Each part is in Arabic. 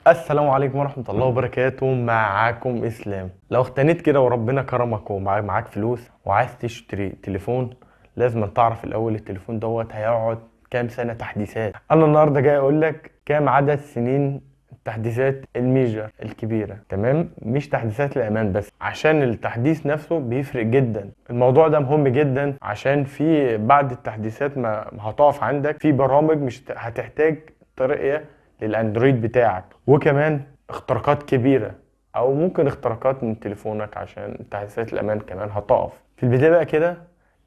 السلام عليكم ورحمة الله وبركاته. معاكم اسلام. لو اغتنيت كده وربنا كرمك ومعاك فلوس وعايز تشتري تليفون، لازم تعرف الاول التليفون دوت هيقعد كام سنة تحديثات. انا النهاردة جاي اقول لك كام عدد سنين تحديثات الميجر الكبيرة، تمام؟ مش تحديثات الامان بس، عشان التحديث نفسه بيفرق جدا. الموضوع ده مهم جدا عشان في بعد التحديثات ما هتقف عندك في برامج مش هتحتاج طريقة للاندرويد بتاعك، وكمان اختراقات كبيرة او ممكن اختراقات من تليفونك عشان تحديثات الامان كمان هتقف. في البداية بقى كده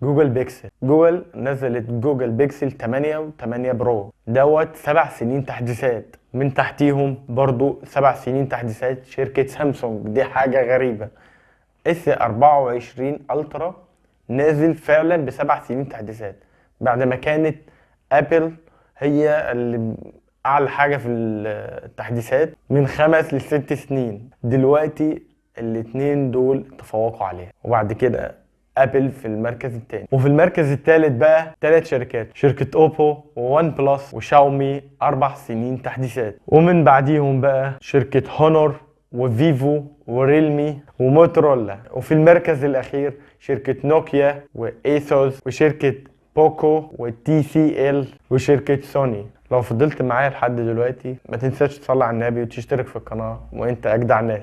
جوجل بيكسل، جوجل نزلت جوجل بيكسل 8 و8 برو دوت 7 سنين تحديثات. من تحتيهم برضو 7 سنين تحديثات شركة سامسونج، دي حاجة غريبة. اس 24 الترا نازل فعلا ب7 سنين تحديثات، بعد ما كانت ابل هي اللي اعلى حاجة في التحديثات من 5 ل6 سنين. دلوقتي الاتنين دول تفوقوا عليها، وبعد كده ابل في المركز الثاني. وفي المركز الثالث بقى 3 شركات، شركة اوبو وون بلس وشاومي 4 سنين تحديثات. ومن بعديهم بقى شركة هونور وفيفو وريلمي وموتورولا. وفي المركز الاخير شركة نوكيا وايسوس وشركة بوكو والتي سي ال وشركة سوني. لو فضلت معايا لحد دلوقتي ما تنساش تصلي على النبي وتشترك في القناة، وانت اجدع ناس.